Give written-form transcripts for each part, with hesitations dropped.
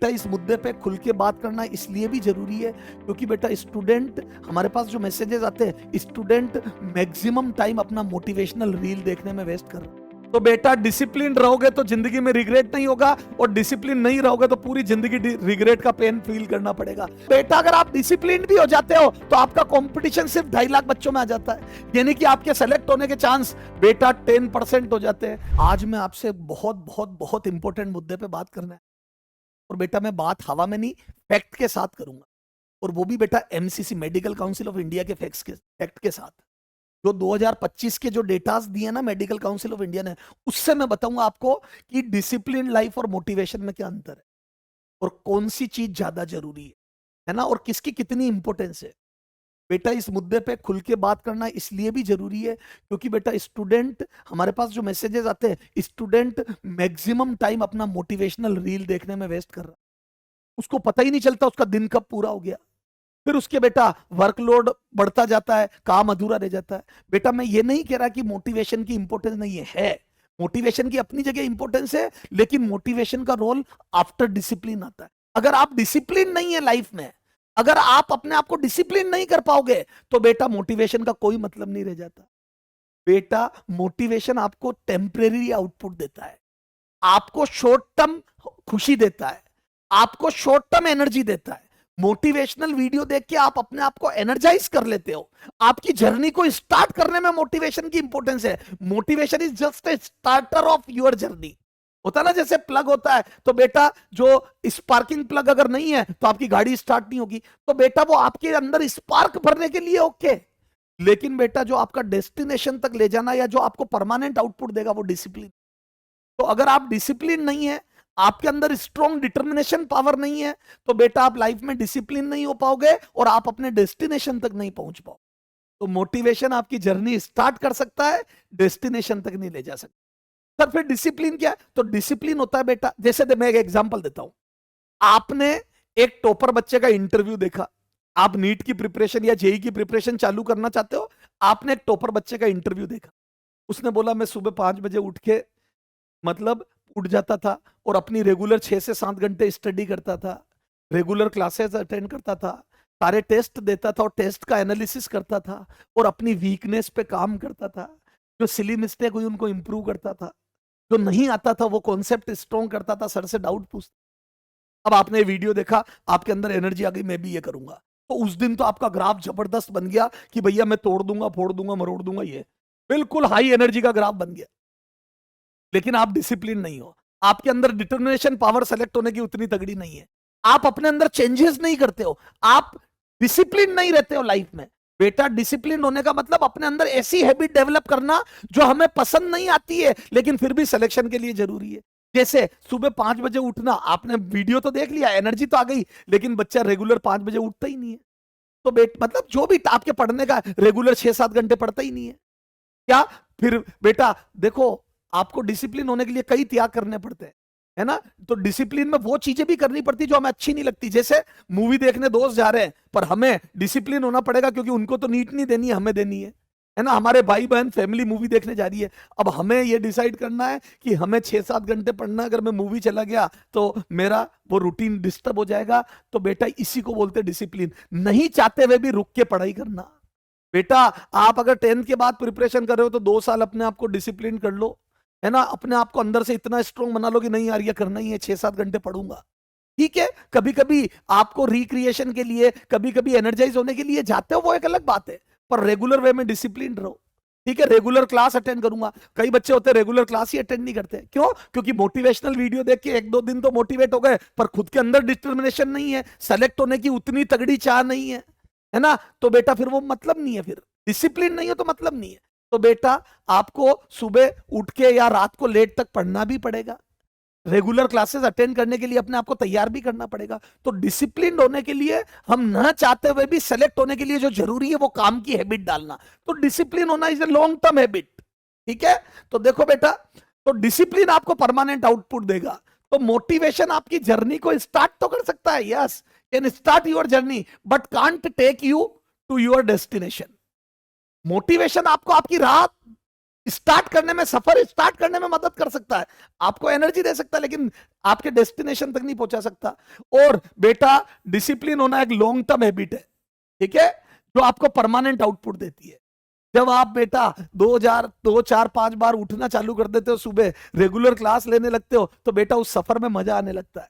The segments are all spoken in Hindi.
बेटा इस मुद्दे पे खुल के बात करना इसलिए भी जरूरी है क्योंकि बेटा स्टूडेंट, हमारे पास जो मैसेजेस आते हैं, स्टूडेंट मैक्सिमम टाइम अपना मोटिवेशनल रील देखने में वेस्ट कर रहा है। तो बेटा डिसिप्लिन रहोगे तो जिंदगी में रिग्रेट नहीं होगा, और डिसिप्लिन नहीं रहोगे तो पूरी जिंदगी रिग्रेट का पेन फील करना पड़ेगा। बेटा अगर आप डिसिप्लिन भी हो जाते हो तो आपका कंपटीशन सिर्फ 2.5 लाख बच्चों में आ जाता है, यानी कि आपके सेलेक्ट होने के चांस बेटा 10% हो जाते हैं। आज मैं आपसे बहुत बहुत बहुत इंपॉर्टेंट मुद्दे पे बात करना है, और बेटा मैं बात हवा में नहीं, फैक्ट के साथ करूंगा, और वो भी बेटा MCC medical council of India के फैक्ट के साथ। जो 2025 के जो डेटास दिए ना मेडिकल काउंसिल ऑफ इंडिया ने, उससे मैं बताऊंगा आपको कि डिसिप्लिन लाइफ और मोटिवेशन में क्या अंतर है, और कौन सी चीज ज्यादा जरूरी है ना, और किसकी कितनी इंपॉर्टेंस है। बेटा इस मुद्दे पे खुल के बात करना इसलिए भी जरूरी है क्योंकि बेटा स्टूडेंट, हमारे पास जो मैसेजेस आते हैं, स्टूडेंट मैक्सिमम टाइम अपना मोटिवेशनल रील देखने में वेस्ट कर रहा है, उसको पता ही नहीं चलता उसका दिन कब पूरा हो गया। फिर उसके बेटा वर्कलोड बढ़ता जाता है, काम अधूरा रह जाता है। बेटा मैं ये नहीं कह रहा कि मोटिवेशन की इंपॉर्टेंस नहीं है, मोटिवेशन की अपनी जगह इंपॉर्टेंस है, लेकिन मोटिवेशन का रोल आफ्टर डिसिप्लिन आता है। अगर आप डिसिप्लिन नहीं है लाइफ में, अगर आप अपने आप को डिसिप्लिन नहीं कर पाओगे तो बेटा मोटिवेशन का कोई मतलब नहीं रह जाता। बेटा मोटिवेशन आपको टेम्परेरी आउटपुट देता है, आपको शॉर्ट टर्म खुशी देता है, आपको शॉर्ट टर्म एनर्जी देता है। मोटिवेशनल वीडियो देख के आप अपने आप को एनर्जाइज कर लेते हो, आपकी जर्नी को स्टार्ट करने में मोटिवेशन की इंपॉर्टेंस है। Motivation is just a starter of your journey. होता ना जैसे प्लग होता है, तो बेटा जो स्पार्किंग प्लग अगर नहीं है तो आपकी गाड़ी स्टार्ट नहीं होगी, तो बेटा वो आपके अंदर स्पार्क भरने के लिए ओके, लेकिन बेटा जो आपका डेस्टिनेशन तक ले जाना या जो आपको परमानेंट आउटपुट देगा वो डिसिप्लिन। तो अगर आप डिसिप्लिन नहीं है, आपके अंदर स्ट्रॉन्ग डिटर्मिनेशन पावर नहीं है, तो बेटा आप लाइफ में डिसिप्लिन नहीं हो पाओगे और आप अपने डेस्टिनेशन तक नहीं पहुंच पाओ। तो मोटिवेशन आपकी जर्नी स्टार्ट कर सकता है, डेस्टिनेशन तक नहीं ले जा सकता। सर फिर डिसिप्लिन क्या है? तो डिसिप्लिन होता है बेटा, जैसे मैं एक एग्जांपल देता हूं। आपने एक टॉपर बच्चे का इंटरव्यू देखा, आप नीट की प्रिपरेशन या जेई की प्रिपरेशन चालू करना चाहते हो, आपने एक टॉपर बच्चे का इंटरव्यू देखा। उसने बोला मैं सुबह 5 बजे उठ के मतलब उठ जाता था और अपनी रेगुलर 6 से 7 घंटे स्टडी करता था, रेगुलर क्लासेस अटेंड करता था, सारे टेस्ट देता था और टेस्ट का एनालिसिस करता था, और अपनी वीकनेस पे काम करता था, जो सिली मिस्टेक हुई उनको इंप्रूव करता था, जो नहीं आता था वो कॉन्सेप्ट स्ट्रॉन्ग करता था, सर से डाउट पूछता। अब आपने वीडियो देखा, आपके अंदर एनर्जी आ गई, मैं भी ये करूंगा, तो उस दिन तो आपका ग्राफ जबरदस्त बन गया कि भैया मैं तोड़ दूंगा, फोड़ दूंगा, मरोड़ दूंगा, ये बिल्कुल हाई एनर्जी का ग्राफ बन गया। लेकिन आप डिसिप्लिन नहीं हो, आपके अंदर डिटर्मिनेशन पावर सेलेक्ट होने की उतनी तगड़ी नहीं है, आप अपने अंदर चेंजेस नहीं करते हो, आप डिसिप्लिन नहीं रहते हो लाइफ में। बेटा डिसिप्लिन होने का मतलब अपने अंदर ऐसी हैबिट डेवलप करना जो हमें पसंद नहीं आती है लेकिन फिर भी सिलेक्शन के लिए जरूरी है। जैसे सुबह 5 बजे उठना, आपने वीडियो तो देख लिया, एनर्जी तो आ गई, लेकिन बच्चा रेगुलर 5 बजे उठता ही नहीं है, तो मतलब जो भी आपके पढ़ने का रेगुलर 6-7 घंटे पढ़ता ही नहीं है क्या? फिर बेटा देखो, आपको डिसिप्लिन होने के लिए कई त्याग करने पड़ते हैं, है ना। तो डिसिप्लिन में वो चीजें भी करनी पड़ती जो हमें अच्छी नहीं लगती। जैसे मूवी देखने दोस्त जा रहे हैं, पर हमें डिसिप्लिन होना पड़ेगा क्योंकि उनको तो नीट नहीं देनी है, हमें देनी है ना। हमारे भाई बहन फैमिली मूवी देखने जा रही है, अब हमें ये डिसाइड करना है कि हमें 6-7 घंटे पढ़ना है, अगर मैं मूवी चला गया तो मेरा वो रूटीन डिस्टर्ब हो जाएगा। तो बेटा इसी को बोलते हैं डिसिप्लिन। नहीं चाहते हुए भी रुक के पढ़ाई करना। बेटा आप अगर 10th के बाद प्रिपरेशन कर रहे हो तो 2 साल अपने आप को डिसिप्लिन कर लो, है ना। अपने आप को अंदर से इतना स्ट्रॉन्ग बना लो कि नहीं यार ये करना ही है, 6-7 घंटे पढ़ूंगा। ठीक है, कभी कभी आपको रिक्रिएशन के लिए, कभी कभी एनर्जाइज होने के लिए जाते हो, वो एक अलग बात है, पर रेगुलर वे में डिसिप्लिन रहो। ठीक है, रेगुलर क्लास अटेंड करूंगा। कई बच्चे होते हैं रेगुलर क्लास ही अटेंड नहीं करते, क्यों? क्योंकि मोटिवेशनल वीडियो देख के 1-2 दिन तो मोटिवेट हो गए, पर खुद के अंदर डिटर्मिनेशन नहीं है, सेलेक्ट होने की उतनी तगड़ी चाह नहीं है ना। तो बेटा फिर वो मतलब नहीं है, फिर डिसिप्लिन नहीं हो तो मतलब नहीं है। तो बेटा आपको सुबह उठ के या रात को लेट तक पढ़ना भी पड़ेगा, रेगुलर क्लासेस अटेंड करने के लिए अपने आप को तैयार भी करना पड़ेगा। तो डिसिप्लिन होने के लिए, हम ना चाहते हुए भी सेलेक्ट होने के लिए जो जरूरी है वो काम की हैबिट डालना। तो डिसिप्लिन होना is a long term habit. ठीक है, तो देखो बेटा, तो डिसिप्लिन आपको परमानेंट आउटपुट देगा। तो मोटिवेशन आपकी जर्नी को स्टार्ट तो कर सकता है, yes, can start your journey, but can't take you to your destination. Motivation आपको आपकी राह स्टार्ट करने में, सफर स्टार्ट करने में मदद कर सकता है, आपको एनर्जी दे सकता है, लेकिन आपके डेस्टिनेशन तक नहीं पहुंचा सकता। और बेटा डिसिप्लिन होना एक लॉन्ग टर्म हैबिट है, ठीक है, जो आपको परमानेंट आउटपुट देती है। जब आप बेटा 2 4 5 बार उठना चालू कर देते हो, सुबह रेगुलर क्लास लेने लगते हो, तो बेटा उस सफर में मजा आने लगता है।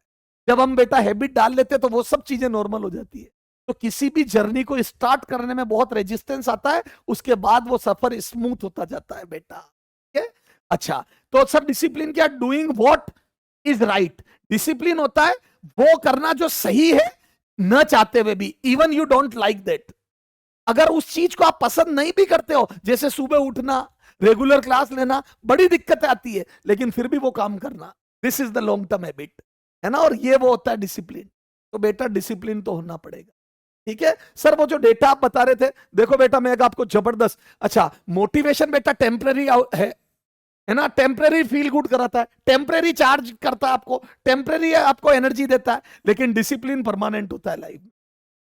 जब हम बेटा हैबिट डाल लेते हैं तो वो सब चीजें नॉर्मल हो जाती है। तो किसी भी जर्नी को स्टार्ट करने में बहुत रेजिस्टेंस आता है, उसके बाद वो सफर स्मूथ होता जाता है बेटा, ठीक है। अच्छा, तो सर डिसिप्लिन क्या? Doing what is right. Discipline होता है वो करना जो सही है, न चाहते हुए भी, even you don't like that. अगर उस चीज को आप पसंद नहीं भी करते हो, जैसे सुबह उठना, रेगुलर क्लास लेना, बड़ी दिक्कत आती है, लेकिन फिर भी वो काम करना, this is the long term habit, है ना। और ये वो होता है डिसिप्लिन। तो बेटा डिसिप्लिन तो होना पड़ेगा, ठीक है। सर वो जो डेटा आप बता रहे थे, देखो बेटा मैं एक आपको जबरदस्त, अच्छा मोटिवेशन बेटा टेम्पररी है ना, टेम्पररी फील गुड कराता है, टेम्पररी चार्ज करता है आपको, टेम्पररी आपको एनर्जी देता है, लेकिन डिसिप्लिन परमानेंट होता है लाइफ में।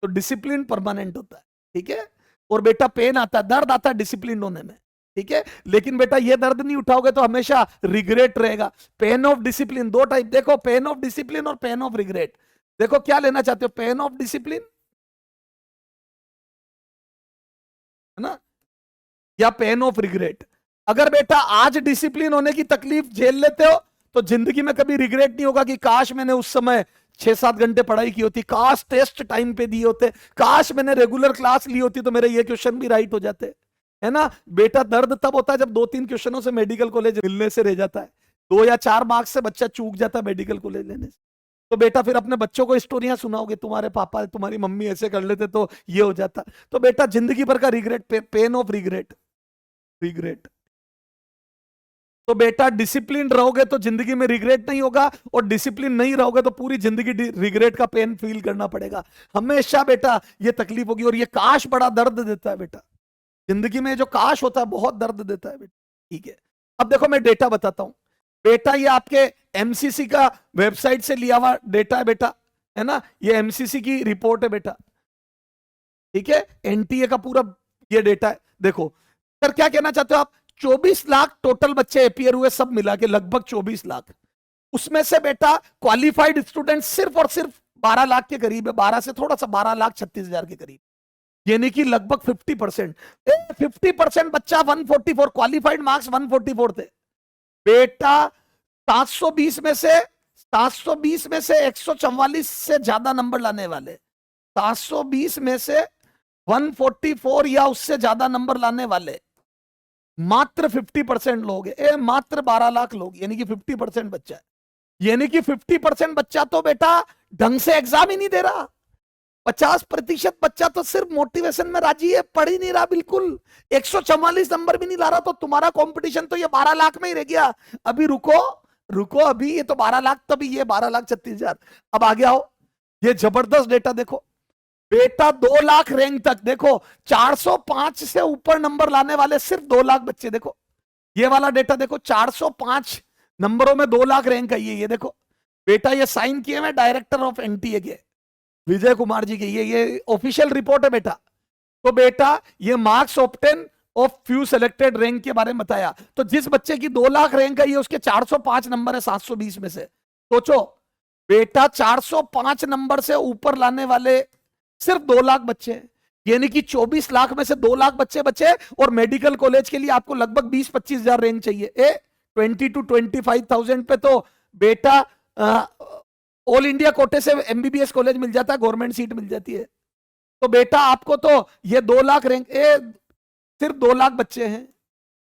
तो डिसिप्लिन परमानेंट होता है, ठीक है। और बेटा पेन आता है, दर्द आता है डिसिप्लिन होने में, ठीक है, लेकिन बेटा ये दर्द नहीं उठाओगे तो हमेशा रिग्रेट रहेगा। पेन ऑफ डिसिप्लिन दो टाइप, देखो पेन ऑफ डिसिप्लिन और पेन ऑफ रिग्रेट। देखो क्या लेना चाहते हो, पेन ऑफ डिसिप्लिन, है ना, या पेन ऑफ रिग्रेट। अगर बेटा आज डिसिप्लिन होने की तकलीफ झेल लेते हो, तो जिंदगी में कभी रिग्रेट नहीं होगा कि काश मैंने उस समय 6 7 घंटे पढ़ाई की होती, काश टेस्ट टाइम पे दिए होते, काश मैंने रेगुलर क्लास ली होती तो मेरे ये क्वेश्चन भी राइट हो जाते, है ना। बेटा दर्द तब होता है जब 2 3 क्वेश्चनों से मेडिकल कॉलेज मिलने से रह जाता है, 2 या 4 मार्क्स से बच्चा चूक जाता है मेडिकल कॉलेज लेने से। तो बेटा फिर अपने बच्चों को स्टोरियां सुनाओगे, तुम्हारे पापा तुम्हारी मम्मी ऐसे कर लेते तो ये हो जाता। तो बेटा जिंदगी भर का regret, pain of regret, regret. तो बेटा डिसिप्लिन रहोगे तो जिंदगी में रिग्रेट नहीं होगा, और डिसिप्लिन नहीं रहोगे तो पूरी जिंदगी रिग्रेट का पेन फील करना पड़ेगा हमेशा बेटा, ये तकलीफ होगी। और ये काश बड़ा दर्द देता है बेटा, जिंदगी में जो काश होता है बहुत दर्द देता है बेटा, ठीक है। अब देखो मैं डेटा बताता हूं बेटा, ये आपके एमसीसी का वेबसाइट से लिया हुआ डेटा है बेटा, है ना, ये एमसीसी की रिपोर्ट है बेटा, ठीक है, एनटीए का पूरा ये डेटा है। देखो सर क्या कहना चाहते हो आप, 24 लाख टोटल बच्चे अपियर हुए, सब मिला के लगभग 24 लाख। उसमें से बेटा क्वालिफाइड स्टूडेंट सिर्फ और सिर्फ 12 लाख के करीब है, 12 से थोड़ा सा 12,36,000 के करीब, यानी कि लगभग 50%। 50% बच्चा 144, क्वालिफाइड मार्क्स 144 थे बेटा। 720 में से 720 में से 144 से ज्यादा नंबर लाने वाले, 720 में से 144 या उससे ज्यादा नंबर लाने वाले मात्र 50% लोग है, मात्र 12 लाख लोग, यानी कि 50% बच्चा है। यानी कि 50% बच्चा तो बेटा ढंग से एग्जाम ही नहीं दे रहा, 50% बच्चा तो सिर्फ मोटिवेशन में राजी है, पढ़ ही नहीं रहा बिल्कुल, 144 नंबर भी नहीं ला रहा। तो तुम्हारा कंपटीशन तो ये 12 लाख में ही रह गया। अभी रुको रुको, अभी ये तो 12 लाख, तभी ये 12,36,000। अब आगे आओ, ये जबरदस्त डेटा देखो बेटा, 2 लाख रैंक तक देखो, 405 से ऊपर नंबर लाने वाले सिर्फ 2 लाख बच्चे। देखो ये वाला डेटा देखो, 405 नंबरों में 2 लाख रैंक आई है। ये देखो बेटा, ये साइन किए हुए डायरेक्टर ऑफ एनटीए के विजय कुमार जी के, ये ऑफिशियल रिपोर्ट है बेटा। तो बेटा ये marks obtain of few selected rank के बारे में बताया। तो जिस बच्चे की 2 लाख रैंक आई है उसके 405 नंबर है 720 में से। सोचो बेटा, 405 नंबर से ऊपर लाने वाले सिर्फ 2 लाख बच्चे हैं, यानी कि 24 लाख में से 2 लाख बच्चे बचे। और मेडिकल कॉलेज के लिए आपको लगभग 20-25 हजार रैंक चाहिए, 20 to 25,000 पे तो बेटा ऑल इंडिया कोटे से एमबीबीएस कॉलेज मिल जाता है, गवर्नमेंट सीट मिल जाती है। तो बेटा आपको तो ये 2 लाख रैंक, सिर्फ 2 लाख बच्चे हैं,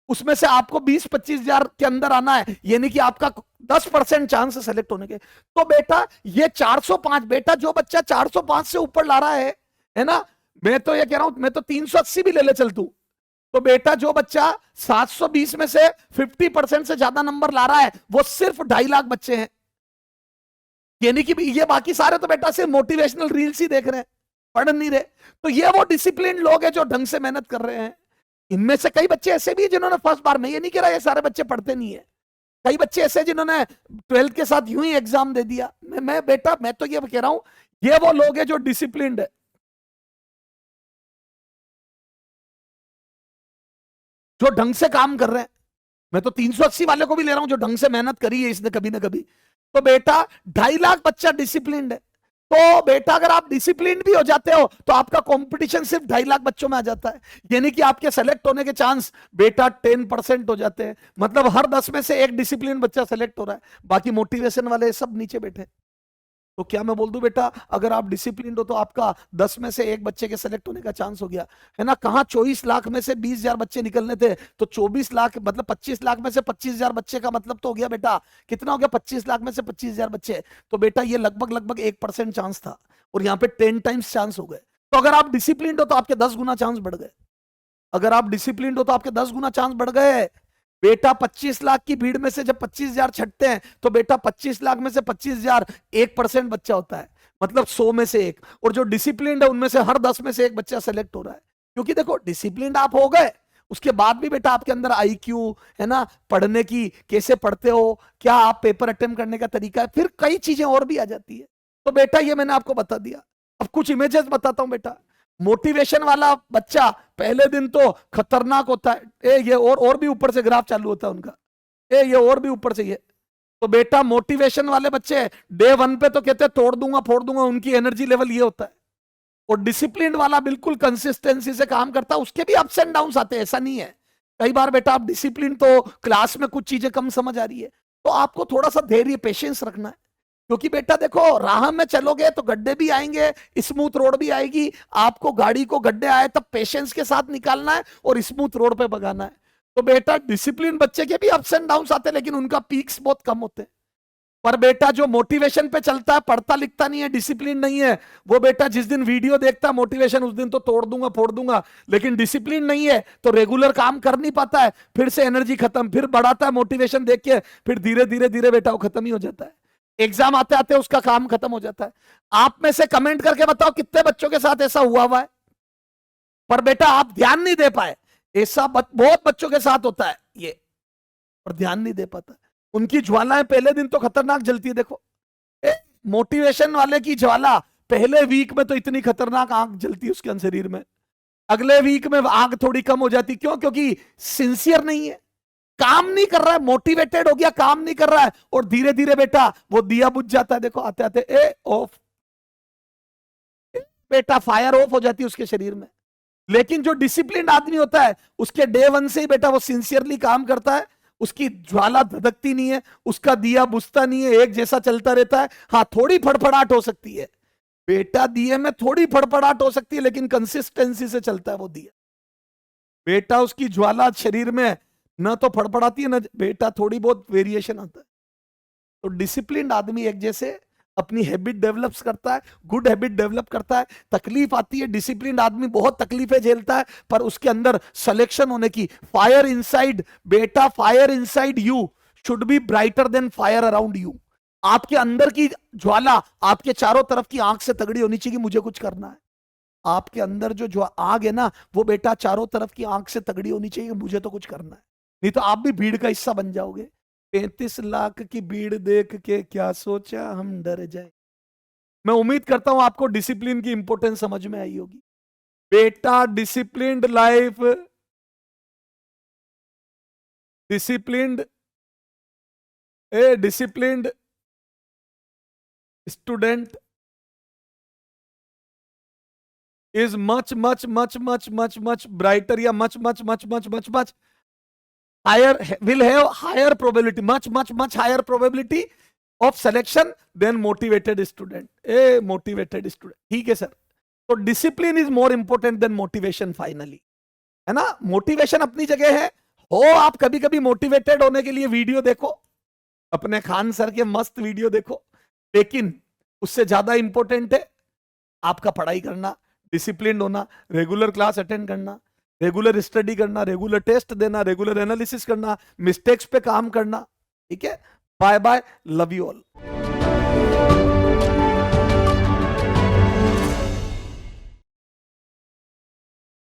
उसमें से आपको 20-25 हजार के अंदर आना है, यानी कि आपका 10% चांस है सेलेक्ट होने के। तो बेटा ये 405, बेटा जो बच्चा 405 से ऊपर ला रहा है ना, मैं तो ये कह रहा हूं, मैं तो 380 भी ले ले चलतू। तो बेटा जो बच्चा 720 में से 50% से ज्यादा नंबर ला रहा है, वो सिर्फ 2.5 लाख बच्चे हैं। यानी कि ये बाकी सारे तो बेटा सिर्फ मोटिवेशनल रील्स ही देख रहे हैं, पढ़ नहीं रहे। तो ये वो डिसिप्लिन लोग हैं जो ढंग से मेहनत कर रहे हैं। इनमें से कई बच्चे ऐसे भी हैं जिन्होंने फर्स्ट बार में, ये नहीं कह रहा ये सारे बच्चे पढ़ते नहीं है, कई बच्चे ऐसे जिन्होंने 12th के साथ यूं ही एग्जाम दे दिया। मैं बेटा मैं तो ये कह रहा हूं, ये वो लोग हैं जो डिसिप्लिन्ड है, जो ढंग से काम कर रहे हैं, मैं तो 380 वाले को भी ले रहा हूं जो ढंग से मेहनत करी है इसने कभी ना कभी, तो बेटा 2.5 लाख बच्चा डिसिप्लिन्ड है। तो बेटा अगर आप डिसिप्लिन भी हो जाते हो तो आपका कंपटीशन सिर्फ 2.5 लाख बच्चों में आ जाता है, यानी कि आपके सेलेक्ट होने के चांस बेटा 10% हो जाते हैं। मतलब हर 10 में से एक डिसिप्लिन बच्चा सेलेक्ट हो रहा है, बाकी मोटिवेशन वाले सब नीचे बैठे। तो क्या मैं बोल दूं बेटा अगर आप डिसिप्लिन हो तो आपका 10 में से एक बच्चे के सेलेक्ट होने का चांस हो गया है ना। कहां 24 लाख में से 20,000 बच्चे निकलने थे, तो 24 लाख मतलब 25 लाख में से 25,000 बच्चे का मतलब तो हो गया बेटा कितना हो गया, 25 लाख में से 25,000 बच्चे। तो बेटा ये लगभग 1% चांस था और यहाँ पे 10 टाइम्स चांस हो गए। तो अगर आप डिसिप्लिन हो तो आपके 10 गुना चांस बढ़ गए। अगर आप डिसिप्लिन हो तो आपके 10 गुना चांस बढ़ गए। बेटा 25 लाख की भीड़ में से जब 25,000 छटते हैं तो बेटा 25 लाख में से 25,000 1% बच्चा होता है, मतलब 100 में से एक। और जो डिसिप्लिन है उनमें से हर 10 में से एक बच्चा सेलेक्ट हो रहा है। क्योंकि देखो डिसिप्लिन आप हो गए, उसके बाद भी बेटा आपके अंदर आईक्यू है ना, पढ़ने की कैसे पढ़ते हो, क्या आप पेपर अटेम्प्ट करने का तरीका है, फिर कई चीजें और भी आ जाती है। तो बेटा ये मैंने आपको बता दिया। अब कुछ इमेजेस बताता हूं बेटा। मोटिवेशन वाला बच्चा पहले दिन तो खतरनाक होता है, ये और भी ऊपर से ग्राफ चालू होता है उनका, ये और भी ऊपर से ये। तो बेटा मोटिवेशन वाले बच्चे डे 1 पे तो कहते हैं तोड़ दूंगा फोड़ दूंगा, उनकी एनर्जी लेवल ये होता है। और डिसिप्लिन वाला बिल्कुल कंसिस्टेंसी से काम करता है, उसके भी अप्स एंड डाउन्स आते हैं, ऐसा नहीं है। कई बार बेटा आप डिसिप्लिन तो क्लास में कुछ चीजें कम समझ आ रही है तो आपको थोड़ा सा धैर्य पेशेंस रखना है। क्योंकि बेटा देखो राह में चलोगे तो गड्ढे भी आएंगे, स्मूथ रोड भी आएगी। आपको गाड़ी को गड्ढे आए तब पेशेंस के साथ निकालना है और स्मूथ रोड पे भगाना है। तो बेटा डिसिप्लिन बच्चे के भी अप्स एंड डाउन्स आते हैं लेकिन उनका पीक्स बहुत कम होते हैं। पर बेटा जो मोटिवेशन पे चलता है, पढ़ता लिखता नहीं है, डिसिप्लिन नहीं है, वो बेटा जिस दिन वीडियो देखता है मोटिवेशन उस दिन तो तोड़ दूंगा फोड़ दूंगा, लेकिन डिसिप्लिन नहीं है तो रेगुलर काम कर नहीं पाता है, फिर से एनर्जी खत्म, फिर बढ़ाता है मोटिवेशन देख के, फिर धीरे धीरे धीरे बेटा वो खत्म ही हो जाता है। एग्जाम आते आते उसका काम खत्म हो जाता है। आप में से कमेंट करके बताओ कितने बच्चों के साथ ऐसा हुआ है। पर बेटा आप ध्यान नहीं दे पाए, ऐसा बहुत बच्चों के साथ होता है ये, और ध्यान नहीं दे पाता। उनकी ज्वालाएं पहले दिन तो खतरनाक जलती है। देखो मोटिवेशन वाले की ज्वाला पहले वीक में तो इतनी खतरनाक आंख जलती है उसके शरीर में, अगले वीक में आंख थोड़ी कम हो जाती। क्यों? क्योंकि सिंसियर नहीं है, काम नहीं कर रहा है, मोटिवेटेड हो गया, काम नहीं कर रहा है, और धीरे धीरे बेटा वो दिया बुझ जाता है। देखो आते आते ऑफ, बेटा फायर ऑफ हो जाती है उसके शरीर में। लेकिन जो डिसिप्लिन आदमी होता है उसके डे 1 से ही बेटा वो सिंसियरली काम करता है, उसकी ज्वाला धधकती नहीं है, उसका दिया बुझता नहीं है, एक जैसा चलता रहता है। हाँ थोड़ी फड़फड़ाहट हो सकती है बेटा, दिए में थोड़ी फड़फड़ाहट हो सकती है लेकिन कंसिस्टेंसी से चलता है वो दिया। बेटा उसकी ज्वाला शरीर में ना तो फड़फड़ाती है ना बेटा, थोड़ी बहुत वेरिएशन आता है। तो डिसिप्लिन आदमी एक जैसे अपनी हैबिट डेवलप करता है, गुड हैबिट डेवलप करता है। तकलीफ आती है, डिसिप्लिन आदमी बहुत तकलीफें झेलता है, पर उसके अंदर सिलेक्शन होने की फायर इनसाइड बेटा, fire inside you should be brighter then fire around you. आपके अंदर की ज्वाला आपके चारों तरफ की आंख से तगड़ी होनी चाहिए कि मुझे कुछ करना है। आपके अंदर जो आग है ना वो बेटा चारों तरफ की आंख से तगड़ी होनी चाहिए कि मुझे तो कुछ करना है, नहीं तो आप भी भीड़ का हिस्सा बन जाओगे। 35 लाख की भीड़ देख के क्या सोचा हम डर जाए। मैं उम्मीद करता हूं आपको डिसिप्लिन की इंपॉर्टेंस समझ में आई होगी। बेटा disciplined life, disciplined disciplined student is much brighter या much higher, will have higher probability, much higher probability of selection than motivated student. Motivated student, ठीक है सर। तो discipline is more important than motivation finally, है ना। मोटिवेशन अपनी जगह है, हो आप कभी कभी मोटिवेटेड होने के लिए वीडियो देखो, अपने खान सर के मस्त वीडियो देखो, लेकिन उससे ज्यादा इंपॉर्टेंट है आपका पढ़ाई करना, डिसिप्लिन होना, रेगुलर क्लास अटेंड करना, रेगुलर स्टडी करना, रेगुलर टेस्ट देना, रेगुलर एनालिसिस करना, मिस्टेक्स पे काम करना। ठीक है, bye bye, love you all.